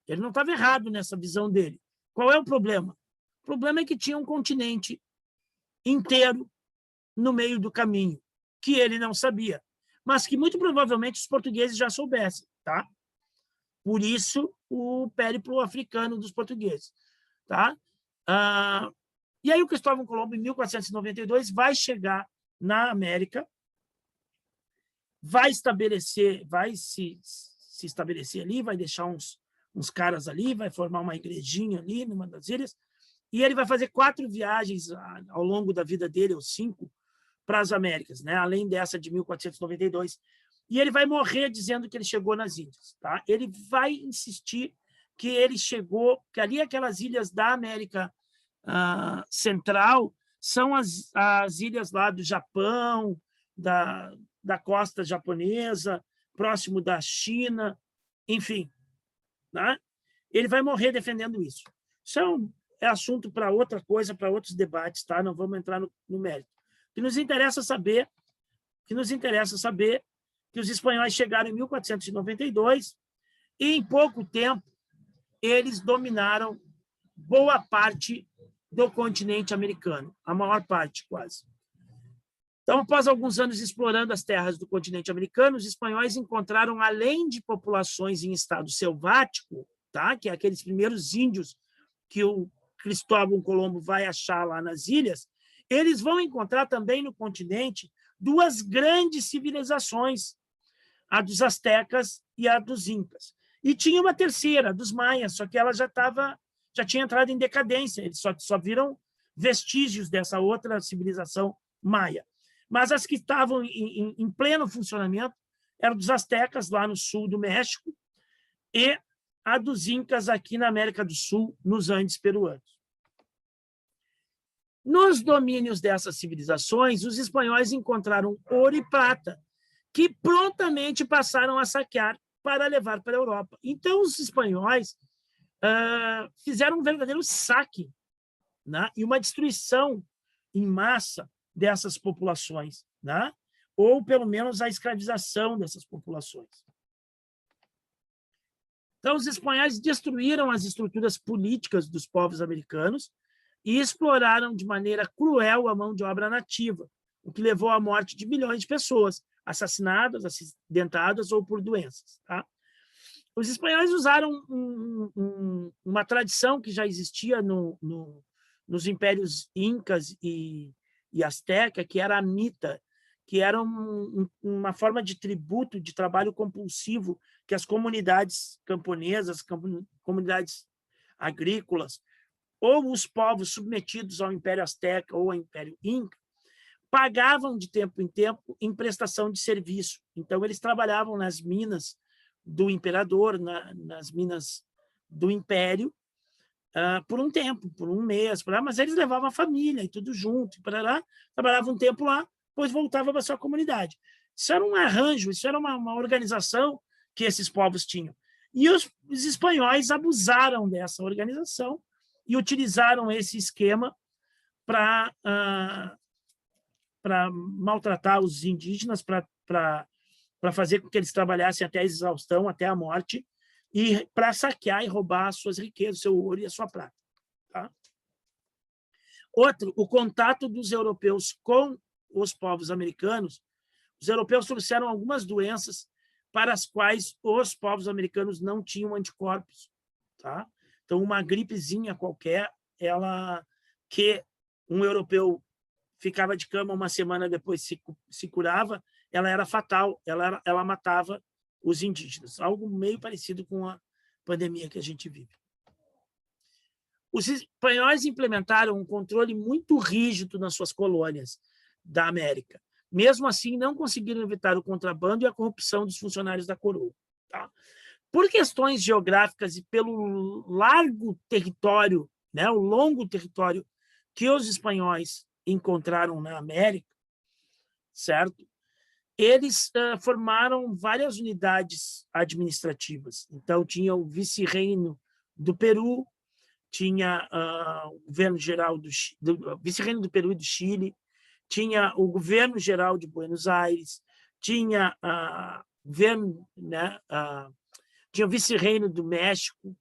S1: Ele não estava errado nessa visão dele. Qual é o problema? O problema é que tinha um continente inteiro no meio do caminho, que ele não sabia, mas que muito provavelmente os portugueses já soubessem. Tá? Por isso, o périplo africano dos portugueses. Tá? E aí o Cristóvão Colombo, em 1492, vai chegar na América, vai se estabelecer ali, vai deixar uns uns caras ali, vai formar uma igrejinha ali numa das ilhas, e ele vai fazer 4 viagens ao longo da vida dele, ou 5, para as Américas, né? Além dessa de 1492. E ele vai morrer dizendo que ele chegou nas Índias. Tá? Ele vai insistir que ele chegou, que ali aquelas ilhas da América Central são as ilhas lá do Japão, da costa japonesa, próximo da China, enfim. Tá? Ele vai morrer defendendo isso. Isso é assunto para outra coisa, para outros debates, tá? Não vamos entrar no mérito. O que nos interessa saber que os espanhóis chegaram em 1492 e, em pouco tempo, eles dominaram boa parte do continente americano, a maior parte, quase. Então, após alguns anos explorando as terras do continente americano, os espanhóis encontraram, além de populações em estado selvático, tá? Que é aqueles primeiros índios que o Cristóvão Colombo vai achar lá nas ilhas, eles vão encontrar também no continente 2 grandes civilizações, a dos astecas e a dos incas. E tinha uma terceira, a dos maias, só que ela já tinha entrado em decadência, eles só viram vestígios dessa outra civilização maia. Mas as que estavam em pleno funcionamento eram dos astecas, lá no sul do México, e a dos incas aqui na América do Sul, nos Andes peruanos. Nos domínios dessas civilizações, os espanhóis encontraram ouro e prata, que prontamente passaram a saquear para levar para a Europa. Então, os espanhóis fizeram um verdadeiro saque, né? E uma destruição em massa dessas populações, né? Ou, pelo menos, a escravização dessas populações. Então, os espanhóis destruíram as estruturas políticas dos povos americanos e exploraram de maneira cruel a mão de obra nativa, o que levou à morte de milhões de pessoas, assassinadas, acidentadas ou por doenças. Tá? Os espanhóis usaram uma tradição que já existia nos impérios incas e asteca, que era a mita, que era uma forma de tributo, de trabalho compulsivo que as comunidades camponesas, comunidades agrícolas, ou os povos submetidos ao Império Azteca ou ao Império Inca, pagavam de tempo em tempo em prestação de serviço. Então, eles trabalhavam nas minas do imperador, nas minas do império, por um tempo, por um mês, mas eles levavam a família e tudo junto, trabalhavam um tempo lá, depois voltavam para a sua comunidade. Isso era um arranjo, isso era uma organização que esses povos tinham. E os espanhóis abusaram dessa organização e utilizaram esse esquema para maltratar os indígenas, para fazer com que eles trabalhassem até a exaustão, até a morte, e para saquear e roubar as suas riquezas, o seu ouro e a sua prata. Tá? Outro, o contato dos europeus com os povos americanos. Os europeus trouxeram algumas doenças para as quais os povos americanos não tinham anticorpos. Tá? Então, uma gripezinha qualquer, que um europeu ficava de cama uma semana depois se curava, ela era fatal, ela matava os indígenas. Algo meio parecido com a pandemia que a gente vive. Os espanhóis implementaram um controle muito rígido nas suas colônias da América. Mesmo assim, não conseguiram evitar o contrabando e a corrupção dos funcionários da coroa. Tá? Por questões geográficas e pelo largo território, né, o longo território que os espanhóis encontraram na América, certo? Eles formaram várias unidades administrativas. Então, tinha o vice-reino do Peru, tinha o governo-geral do vice-reino do Peru e do Chile, tinha o governo-geral de Buenos Aires, tinha tinha o vice-reino do México,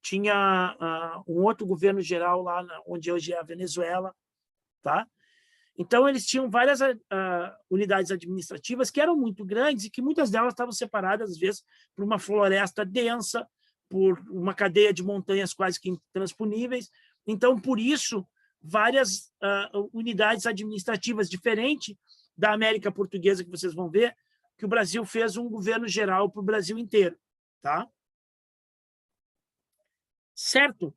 S1: tinha um outro governo-geral lá onde hoje é a Venezuela. Tá? Então, eles tinham várias unidades administrativas que eram muito grandes e que muitas delas estavam separadas, às vezes, por uma floresta densa, por uma cadeia de montanhas quase que intransponíveis. Então, por isso, várias unidades administrativas, diferente da América Portuguesa, que vocês vão ver, que o Brasil fez um governo geral para o Brasil inteiro. Tá? certo?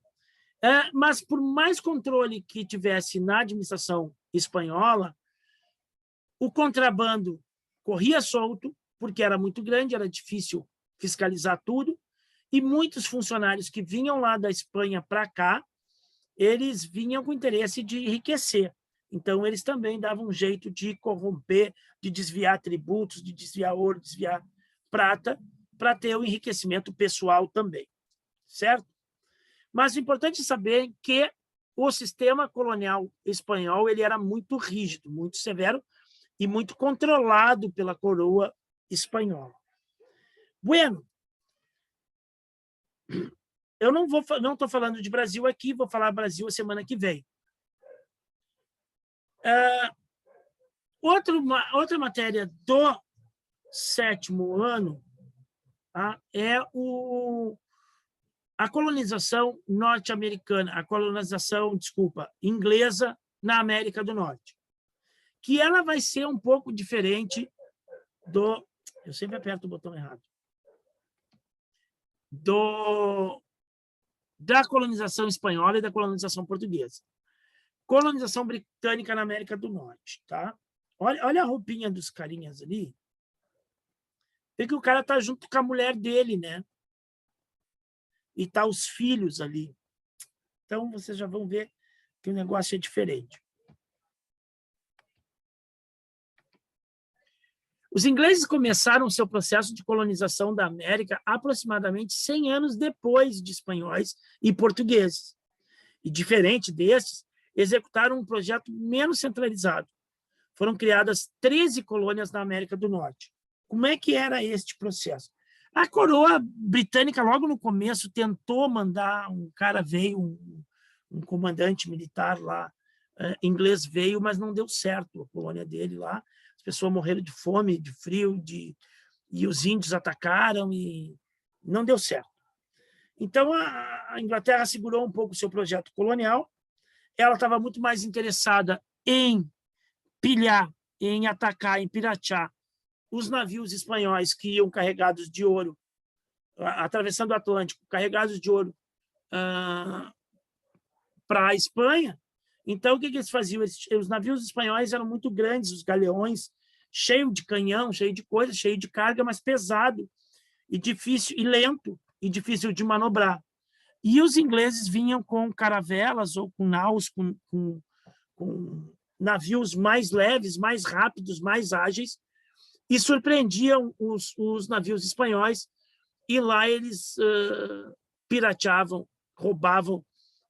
S1: Mas, por mais controle que tivesse na administração espanhola, o contrabando corria solto, porque era muito grande, era difícil fiscalizar tudo, e muitos funcionários que vinham lá da Espanha para cá, eles vinham com interesse de enriquecer. Então, eles também davam um jeito de corromper, de desviar tributos, de desviar ouro, desviar prata, para ter o enriquecimento pessoal também, certo? Mas o importante é saber que o sistema colonial espanhol ele era muito rígido, muito severo e muito controlado pela coroa espanhola. Bueno, eu não estou falando de Brasil aqui, vou falar Brasil a semana que vem. Outra matéria do 7º ano é a colonização norte-americana, inglesa na América do Norte, que ela vai ser um pouco diferente do... Eu sempre aperto o botão errado. Da colonização espanhola e da colonização portuguesa. Colonização britânica na América do Norte, tá? Olha a roupinha dos carinhas ali. Vê que o cara tá junto com a mulher dele, né? E tá os filhos ali. Então, vocês já vão ver que o negócio é diferente. Os ingleses começaram seu processo de colonização da América aproximadamente 100 anos depois de espanhóis e portugueses. E, diferente desses, executaram um projeto menos centralizado. Foram criadas 13 colônias na América do Norte. Como é que era este processo? A coroa britânica, logo no começo, tentou mandar um cara, um comandante militar lá, inglês veio, mas não deu certo a colônia dele lá. As pessoas morreram de fome, de frio, e os índios atacaram e não deu certo. Então, a Inglaterra segurou um pouco o seu projeto colonial. Ela estava muito mais interessada em pilhar, em atacar, em piratear os navios espanhóis que iam carregados de ouro, atravessando o Atlântico, carregados de ouro para a Espanha. Então, o que eles faziam? Os navios espanhóis eram muito grandes, os galeões, cheio de canhão, cheio de coisa, cheio de carga, mas pesado e difícil, e lento, e difícil de manobrar. E os ingleses vinham com caravelas ou com naus, com navios mais leves, mais rápidos, mais ágeis, e surpreendiam os navios espanhóis, e lá eles pirateavam, roubavam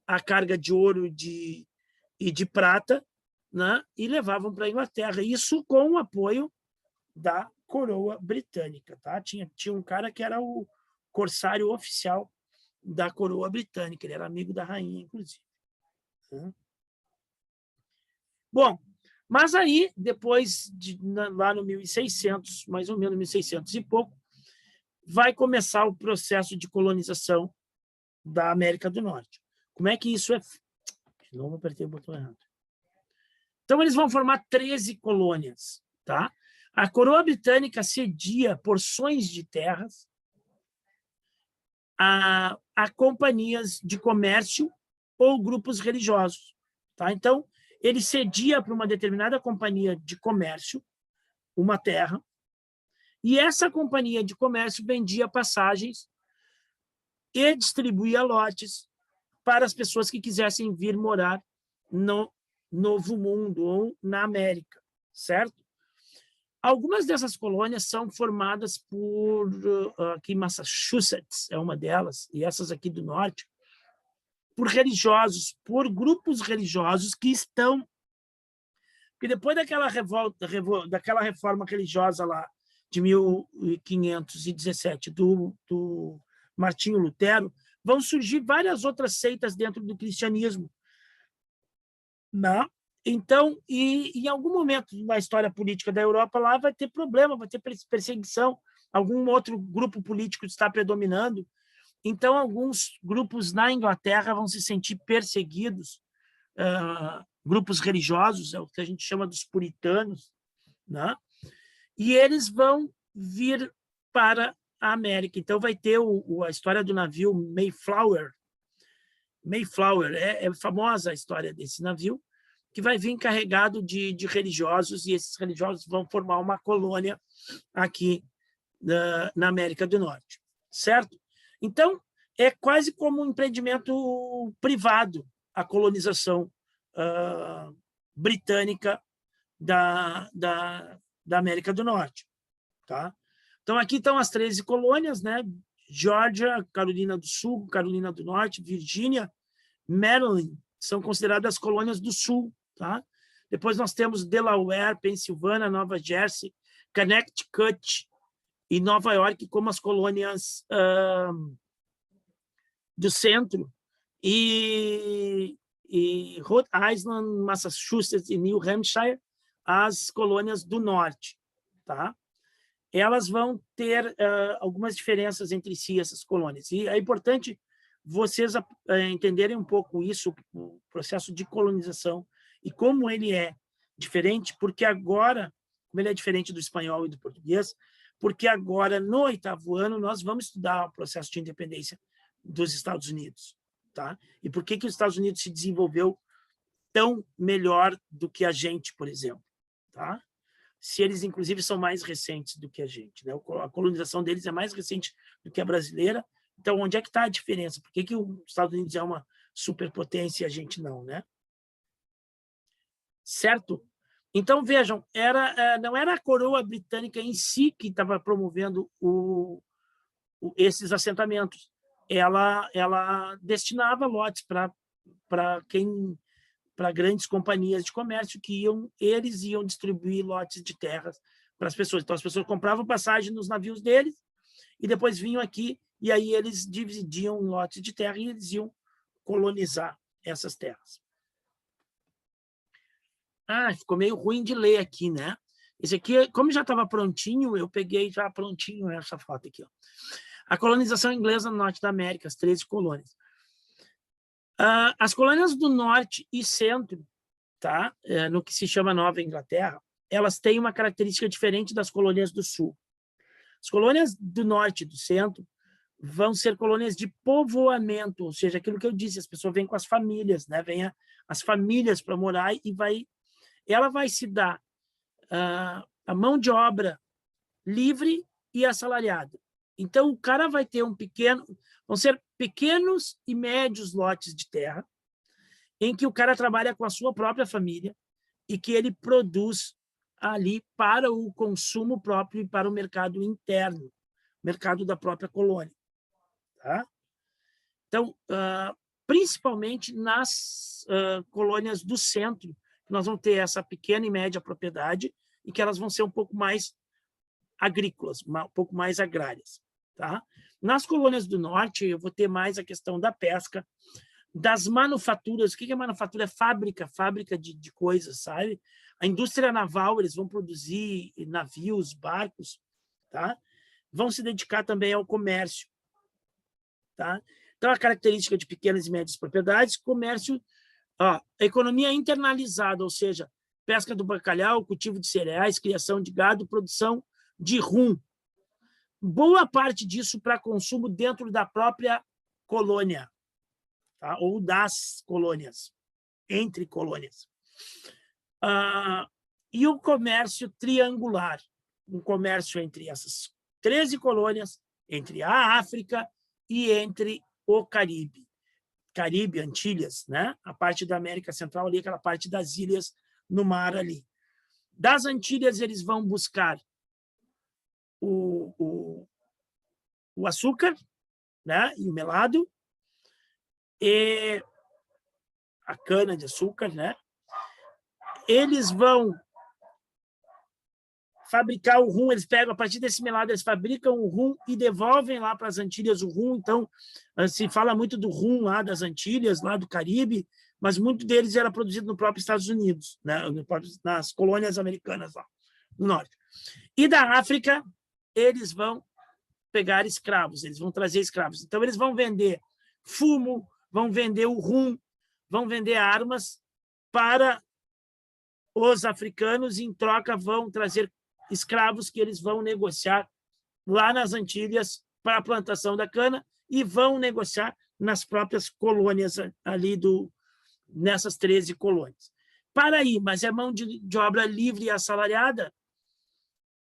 S1: a carga de ouro e de prata, né, e levavam para a Inglaterra. Isso com o apoio da coroa britânica. Tá? Tinha um cara que era o corsário oficial da coroa britânica, ele era amigo da rainha, inclusive. Bom, mas aí, depois, lá no 1600, mais ou menos 1600 e pouco, vai começar o processo de colonização da América do Norte. Como é que isso é? De novo, apertei o botão errado. Então, eles vão formar 13 colônias. Tá? A coroa britânica cedia porções de terras a companhias de comércio ou grupos religiosos. Tá? Então, ele cedia para uma determinada companhia de comércio uma terra, e essa companhia de comércio vendia passagens e distribuía lotes para as pessoas que quisessem vir morar no Novo Mundo ou na América, certo? Algumas dessas colônias são formadas por, aqui Massachusetts é uma delas, e essas aqui do norte, por religiosos, por grupos religiosos que estão... Porque depois daquela daquela reforma religiosa lá de 1517 do Martinho Lutero, vão surgir várias outras seitas dentro do cristianismo. Não? Então, em algum momento na história política da Europa, lá vai ter problema, vai ter perseguição, algum outro grupo político está predominando. Então, alguns grupos na Inglaterra vão se sentir perseguidos, grupos religiosos, é o que a gente chama dos puritanos, né? E eles vão vir para a América. Então, vai ter a história do navio Mayflower, Mayflower, é famosa a história desse navio, que vai vir carregado de religiosos, e esses religiosos vão formar uma colônia aqui na América do Norte, certo? Então, é quase como um empreendimento privado, a colonização britânica da América do Norte. Tá? Então, aqui estão as 13 colônias, né? Geórgia, Carolina do Sul, Carolina do Norte, Virgínia, Maryland, são consideradas colônias do Sul. Tá? Depois nós temos Delaware, Pensilvânia, Nova Jersey, Connecticut e Nova York como as colônias do centro, e Rhode Island, Massachusetts e New Hampshire, as colônias do norte. Tá? Elas vão ter algumas diferenças entre si, essas colônias. E é importante vocês entenderem um pouco isso, o processo de colonização, e como ele é diferente, porque agora, como ele é diferente do espanhol e do português, porque agora, no 8º ano, nós vamos estudar o processo de independência dos Estados Unidos. Tá? E por que os Estados Unidos se desenvolveu tão melhor do que a gente, por exemplo. Tá? Se eles, inclusive, são mais recentes do que a gente. Né? A colonização deles é mais recente do que a brasileira. Então, onde é que está a diferença? Por que os Estados Unidos é uma superpotência e a gente não? Né? Certo? Então, vejam, não era a coroa britânica em si que estava promovendo esses assentamentos. Ela destinava lotes para grandes companhias de comércio que eles iam distribuir lotes de terras para as pessoas. Então, as pessoas compravam passagem nos navios deles e depois vinham aqui, e aí eles dividiam lotes de terra e eles iam colonizar essas terras. Ficou meio ruim de ler aqui, né? Esse aqui, como já estava prontinho, eu peguei já prontinho essa foto aqui. Ó. A colonização inglesa no norte da América, as 13 colônias. As colônias do norte e centro, tá? No que se chama Nova Inglaterra, elas têm uma característica diferente das colônias do sul. As colônias do norte e do centro vão ser colônias de povoamento, ou seja, aquilo que eu disse, as pessoas vêm com as famílias, né? Vêm as famílias para morar e ela vai se dar a mão de obra livre e assalariada. Então, o cara vai ter vão ser pequenos e médios lotes de terra, em que o cara trabalha com a sua própria família e que ele produz ali para o consumo próprio e para o mercado interno, mercado da própria colônia. Tá? Então, principalmente nas colônias do centro, nós vamos ter essa pequena e média propriedade e que elas vão ser um pouco mais agrícolas, um pouco mais agrárias. Tá? Nas colônias do norte, eu vou ter mais a questão da pesca, das manufaturas. O que é manufatura? É fábrica de coisas, sabe? A indústria naval, eles vão produzir navios, barcos, tá? Vão se dedicar também ao comércio. Tá? Então, a característica de pequenas e médias propriedades, comércio, economia internalizada, ou seja, pesca do bacalhau, cultivo de cereais, criação de gado, produção de rum. Boa parte disso para consumo dentro da própria colônia, tá? Ou das colônias, entre colônias. E o comércio triangular, um comércio entre essas 13 colônias, entre a África e entre o Caribe, Antilhas, né? A parte da América Central ali, aquela parte das ilhas no mar ali. Das Antilhas, eles vão buscar o açúcar, né? E o melado, e a cana de açúcar, né? Eles vão fabricar o rum, eles pegam, a partir desse melado, eles fabricam o rum e devolvem lá para as Antilhas o rum. Então, se fala muito do rum lá das Antilhas, lá do Caribe, mas muito deles era produzido no próprio Estados Unidos, né? Nas colônias americanas lá no norte. E da África, eles vão pegar escravos, eles vão trazer escravos. Então, eles vão vender fumo, vão vender o rum, vão vender armas para os africanos e, em troca, vão trazer escravos que eles vão negociar lá nas Antilhas para a plantação da cana e vão negociar nas próprias colônias ali nessas 13 colônias. Para aí, mas é mão de obra livre e assalariada?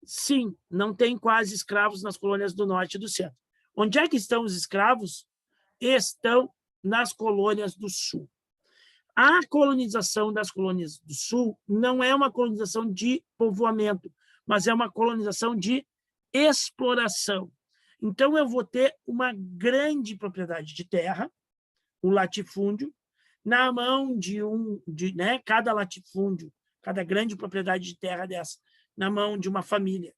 S1: Sim, não tem quase escravos nas colônias do norte e do centro. Onde é que estão os escravos? Estão nas colônias do sul. A colonização das colônias do sul não é uma colonização de povoamento, mas é uma colonização de exploração. Então, eu vou ter uma grande propriedade de terra, um latifúndio, na mão né, cada latifúndio, cada grande propriedade de terra dessa, na mão de uma família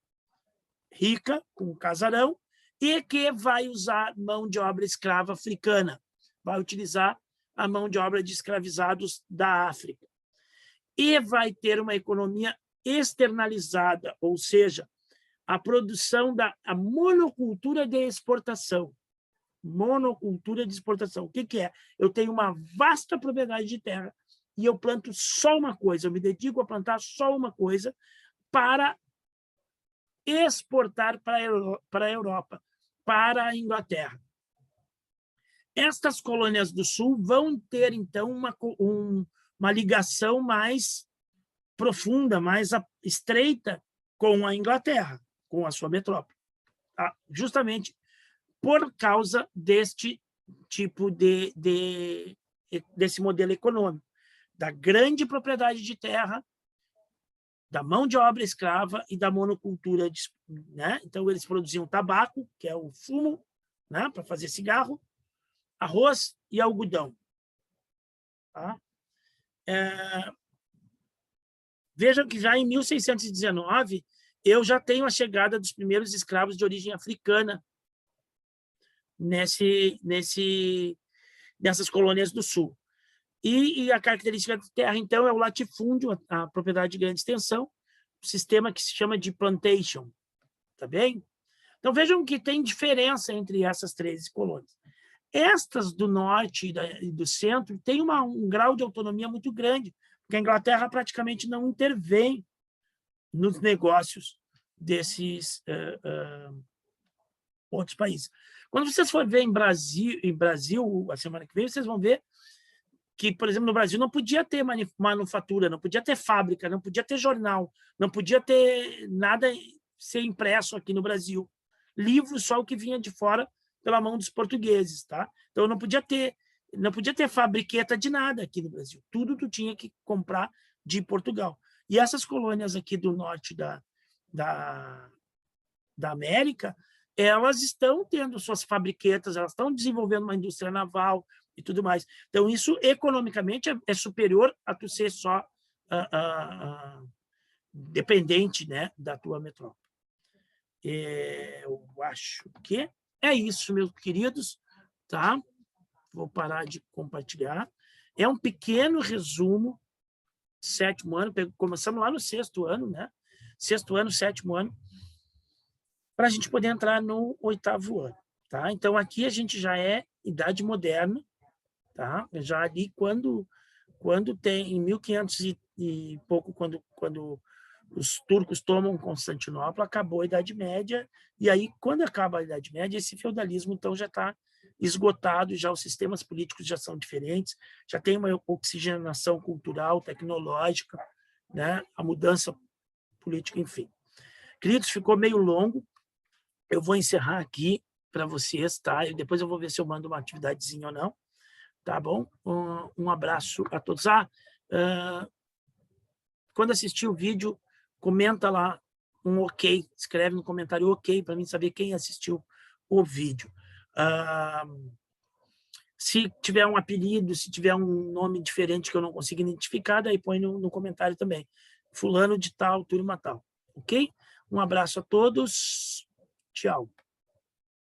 S1: rica, com um casarão, e que vai usar mão de obra escrava africana, vai utilizar a mão de obra de escravizados da África. E vai ter uma economia externalizada, ou seja, a produção a monocultura de exportação. Monocultura de exportação. O que é? Eu tenho uma vasta propriedade de terra e eu planto só uma coisa, eu me dedico a plantar só uma coisa para exportar para a Europa, para a Inglaterra. Estas colônias do sul vão ter, então, uma ligação mais profunda, mais estreita com a Inglaterra, com a sua metrópole, tá? Justamente por causa deste tipo desse modelo econômico, da grande propriedade de terra, da mão de obra escrava e da monocultura, né? Então, eles produziam tabaco, que é o fumo, né, para fazer cigarro, arroz e algodão. Tá? Vejam que já em 1619 eu já tenho a chegada dos primeiros escravos de origem africana nessas colônias do sul. E a característica da terra, então, é o latifúndio, a propriedade de grande extensão, um sistema que se chama de plantation. Tá bem? Então, vejam que tem diferença entre essas 13 colônias. Estas do norte e do centro têm um grau de autonomia muito grande, porque a Inglaterra praticamente não intervém nos negócios desses outros países. Quando vocês forem ver em Brasil, a semana que vem, vocês vão ver que, por exemplo, no Brasil não podia ter manufatura, não podia ter fábrica, não podia ter jornal, não podia ter nada ser impresso aqui no Brasil. Livro só o que vinha de fora pela mão dos portugueses, tá? Então não podia ter fabriqueta de nada aqui no Brasil. Tudo tu tinha que comprar de Portugal. E essas colônias aqui do norte da América, elas estão tendo suas fabriquetas, elas estão desenvolvendo uma indústria naval e tudo mais. Então, isso, economicamente, é superior a tu ser só dependente, né, da tua metrópole. Eu acho que é isso, meus queridos, tá? Vou parar de compartilhar. É um pequeno resumo, 7º ano, começamos lá no 6º ano, né? 6º ano, 7º ano, para a gente poder entrar no 8º ano, tá? Então, aqui a gente já é Idade Moderna, tá? Já ali quando tem, em 1500 e pouco, quando os turcos tomam Constantinopla, acabou a Idade Média, e aí, quando acaba a Idade Média, esse feudalismo, então, já está esgotado, já os sistemas políticos já são diferentes, já tem uma oxigenação cultural, tecnológica, né? A mudança política, enfim. Queridos, ficou meio longo, eu vou encerrar aqui para vocês, tá? E depois eu vou ver se eu mando uma atividadezinha ou não, tá bom? Um abraço a todos. Quando assistir o vídeo, comenta lá um ok, escreve no comentário ok para mim saber quem assistiu o vídeo. Se tiver um apelido, se tiver um nome diferente que eu não consigo identificar, daí põe no comentário também. Fulano de tal, turma tal. Ok? Um abraço a todos. Tchau.